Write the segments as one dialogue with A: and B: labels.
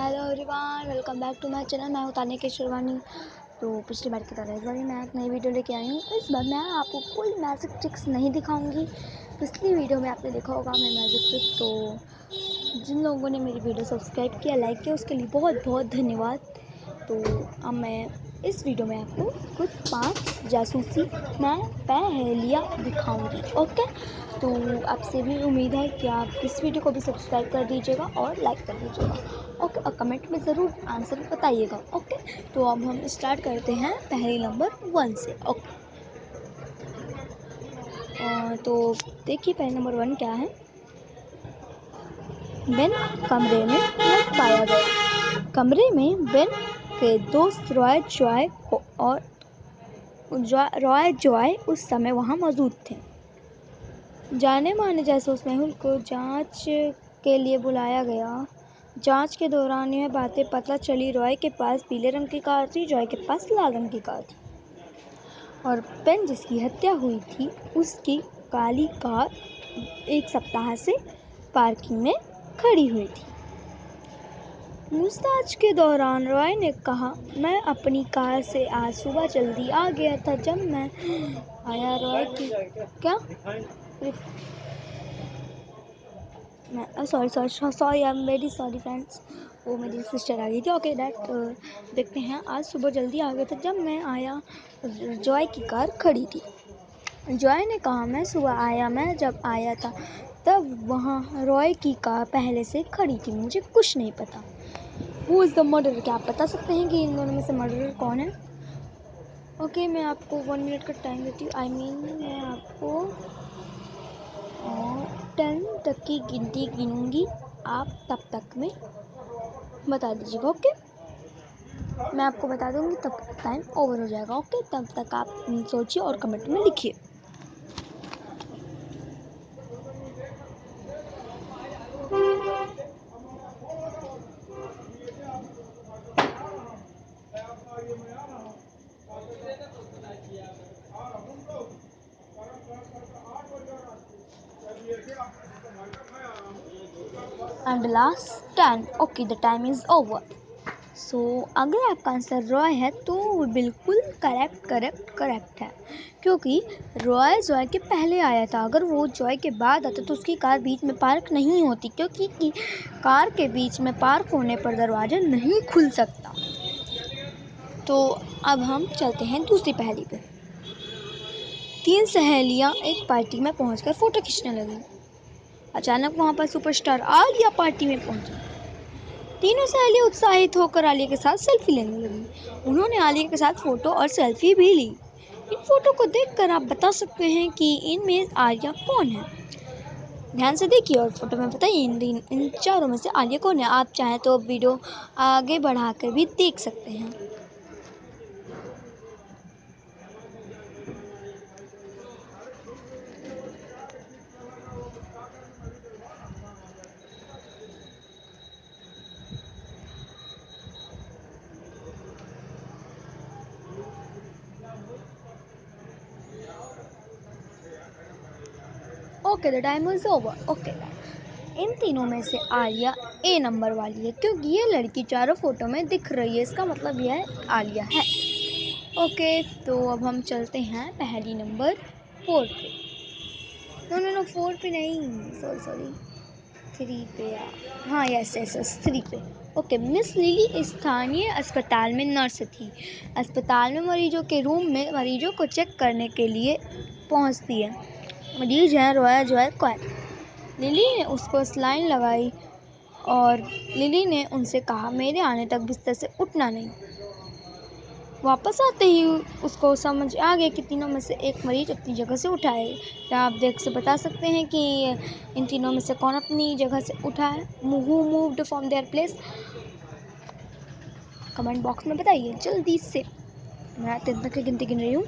A: Hello everyone, welcome back to my channel. मैं हूं तानिया केशरवानी। तो पिछली बार की तरह इस बार मैं एक नई वीडियो लेके आई हूँ। इस बार मैं आपको कोई मैजिक ट्रिक्स नहीं दिखाऊंगी। पिछली वीडियो में आपने देखा होगा मैं मैजिक ट्रिक, तो जिन लोगों ने मेरी वीडियो सब्सक्राइब किया, लाइक किया, उसके लिए बहुत बहुत धन्यवाद। तो अब मैं इस वीडियो में आपको कुछ 5 जासूसी मैं पहेलियाँ दिखाऊंगी। ओके, तो आपसे भी उम्मीद है कि आप इस वीडियो को भी सब्सक्राइब कर दीजिएगा और लाइक कर दीजिएगा। ओके, और कमेंट में ज़रूर आंसर बताइएगा। ओके, तो अब हम स्टार्ट करते हैं पहेली नंबर 1 से। ओके, तो देखिए पहेली नंबर 1 क्या है। बेन कमरे में लट पाया गया। कमरे में बेन के दोस्त रॉय जॉय उस समय वहाँ मौजूद थे। जाने माने जासूस मेहुल को जांच के लिए बुलाया गया। जांच के दौरान यह बातें पता चली। रॉय के पास पीले रंग की कार थी, जॉय के पास लाल रंग की कार थी, और बेन जिसकी हत्या हुई थी उसकी काली कार 1 सप्ताह से पार्किंग में खड़ी हुई थी। पूछताछ के दौरान रॉय ने कहा, मैं अपनी कार से आज सुबह जल्दी आ गया था। जब मैं आया रॉय की क्या sorry, I am very sorry friends, वो मेरी सिस्टर आ गई थी। ओके, देखते हैं। आज सुबह जल्दी आ गया था। जब मैं आया जॉय की कार खड़ी थी। जॉय ने कहा, मैं जब आया था तब वहाँ रॉय की कार पहले से खड़ी थी। मुझे कुछ नहीं पता। Who is the murderer? क्या आप बता सकते हैं कि इन दोनों में से मर्डरर कौन है? ओके, मैं आपको 1 मिनट का टाइम देती हूँ। मैं आपको 10 तक की गिनती गिनूंगी। आप तब तक में बता दीजिएगा। ओके, मैं आपको बता दूंगी, तब टाइम ओवर हो जाएगा। ओके, तब तक आप सोचिए और कमेंट में लिखिए। And last 10। Okay, the time is over. So अगर आपका आंसर रॉय है तो वो बिल्कुल करेक्ट है, क्योंकि रॉय जॉय के पहले आया था। अगर वो जॉय के बाद आता तो उसकी कार बीच में पार्क नहीं होती, क्योंकि कार के बीच में पार्क होने पर दरवाज़ा नहीं खुल सकता। तो अब हम चलते हैं दूसरी पहेली पे। 3 सहेलियां एक पार्टी में पहुंचकर फोटो खींचने लगी। अचानक वहां पर सुपरस्टार आलिया पार्टी में पहुंची। तीनों सहेलियां उत्साहित होकर आलिया के साथ सेल्फी लेने लगी। उन्होंने आलिया के साथ फोटो और सेल्फी भी ली। इन फोटो को देखकर आप बता सकते हैं कि इनमें आलिया कौन है। ध्यान से देखिए और फोटो में बताइए इन चारों में से आलिया कौन है। आप चाहें तो वीडियो आगे बढ़ाकर भी देख सकते हैं। Okay, the time is over. Okay, इन तीनों में से आलिया ए नंबर वाली है, क्योंकि ये लड़की चारों फोटो में दिख रही है। इसका मतलब यह आलिया है। ओके, तो अब हम चलते हैं पहेली नंबर 4 पे। नो 4 पे नहीं, सॉरी 3 पे। हाँ, यस 3 पे। ओके, मिस लिली स्थानीय अस्पताल में नर्स थी। अस्पताल में मरीजों के रूम में मरीजों को चेक करने के लिए पहुंचती है। मरीज हैं रॉय जॉय कौन? लिली ने उसको स्लाइन लगाई और लिली ने उनसे कहा, मेरे आने तक बिस्तर से उठना नहीं। वापस आते ही उसको समझ आ गया कि तीनों में से एक मरीज अपनी जगह से उठा है। क्या आप देख से बता सकते हैं कि इन तीनों में से कौन अपनी जगह से उठा है? Who moved from their place? Comment box में बताइए जल्दी से। मैं 10 तक की गिनती गिन रही हूँ।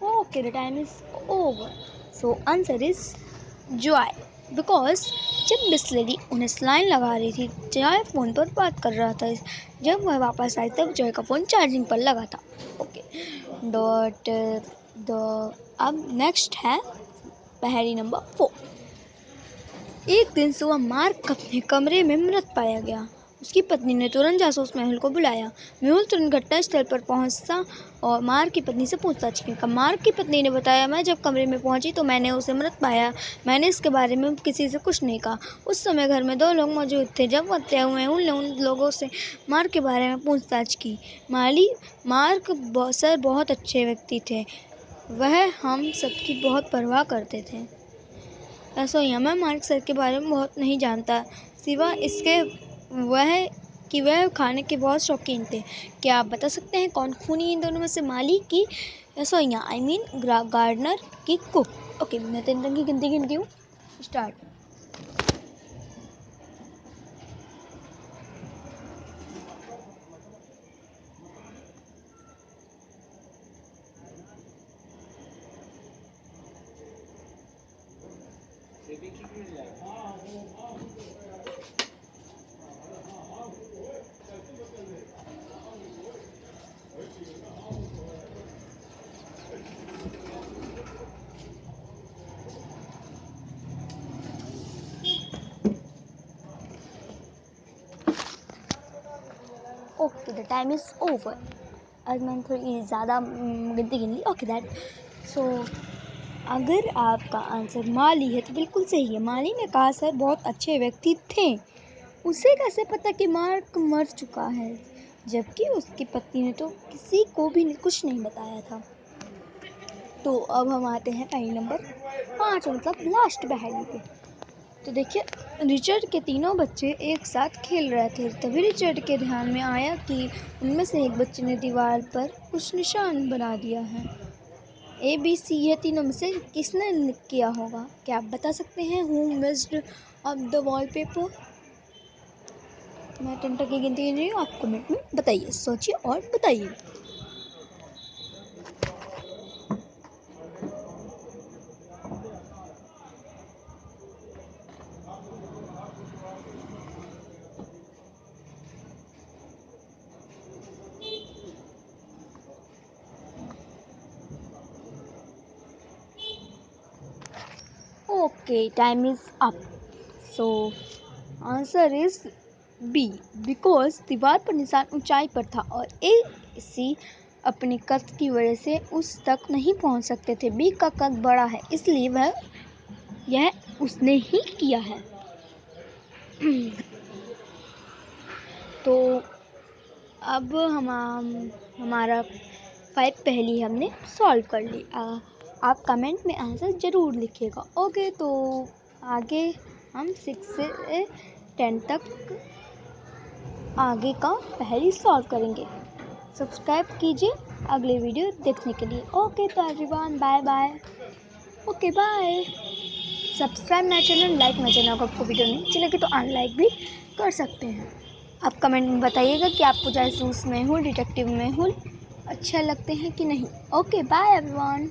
A: Okay, the time is over. So answer is Joy, because जब बिस्लरी उन्हें स्लाइन लगा रही थी, जॉय फ़ोन पर बात कर रहा था। जब वह वापस आई तब जॉय का फ़ोन चार्जिंग पर लगा था। ओके डॉट द अब नेक्स्ट है पहेली नंबर 4। एक दिन सुबह मार्क अपने कमरे में मृत पाया गया। उसकी पत्नी ने तुरंत जासूस मेहुल को बुलाया। मेहुल तुरंत घटनास्थल पर पहुंचा और मार्क की पत्नी से पूछताछ की। मार्क की पत्नी ने बताया, मैं जब कमरे में पहुंची तो मैंने उसे मृत पाया। मैंने इसके बारे में किसी से कुछ नहीं कहा। उस समय घर में 2 लोग मौजूद थे। जब मेहुल ने उन लोगों से मार्क के बारे में पूछताछ की। मार्क सर बहुत अच्छे व्यक्ति थे। वह हम सबकी बहुत परवाह करते थे। रसोइया, मैं मार्क सर के बारे में बहुत नहीं जानता, सिवाय इसके वह खाने के बहुत शौकीन थे। क्या आप बता सकते हैं कौन खूनी इन दोनों में से, माली की रसोइया, आई मीन गार्डनर की कुक? ओके, मैं 3 तक की गिनती गिनती हूँ। Start. Okay, the time is over. आज मैंने थोड़ी ज़्यादा गिनती गिन ली। ओके दैट सो अगर आपका आंसर माली है तो बिल्कुल सही है। माली ने कहा, सर बहुत अच्छे व्यक्ति थे। उसे कैसे पता कि मार्क मर चुका है, जबकि उसकी पत्नी ने तो किसी को भी कुछ नहीं बताया था। तो अब हम आते हैं पहेली नंबर 5, मतलब लास्ट पहेली पे। तो देखिए, रिचर्ड के 3 बच्चे एक साथ खेल रहे थे। तभी रिचर्ड के ध्यान में आया कि उनमें से एक बच्चे ने दीवार पर कुछ निशान बना दिया है। ABC, ये 3 में से किसने किया होगा? क्या आप बता सकते हैं who missed of the wallpaper? मैं 10 तक की गिनती गिन रही हूँ, आप कमेंट में बताइए, सोचिए और बताइए। Okay, time is up. So answer is B, because दीवार पर निशान ऊंचाई पर था और AC अपने कद की वजह से उस तक नहीं पहुंच सकते थे। बी का कद बड़ा है, इसलिए यह उसने ही किया है। तो अब हमारा 5 पहेली हमने सॉल्व कर ली। आप कमेंट में आंसर ज़रूर लिखिएगा। ओके, तो आगे हम 6 से 10 तक आगे का पहेली सॉल्व करेंगे। सब्सक्राइब कीजिए अगले वीडियो देखने के लिए। ओके, तो everyone bye bye. Okay bye. Subscribe my channel, like my channel. अगर आपको वीडियो नहीं अच्छी लगी तो अनलाइक भी कर सकते हैं। आप कमेंट में बताइएगा कि आपको जासूस मेहुल, डिटेक्टिव मेहुल अच्छे लगते हैं कि नहीं। Okay bye everyone.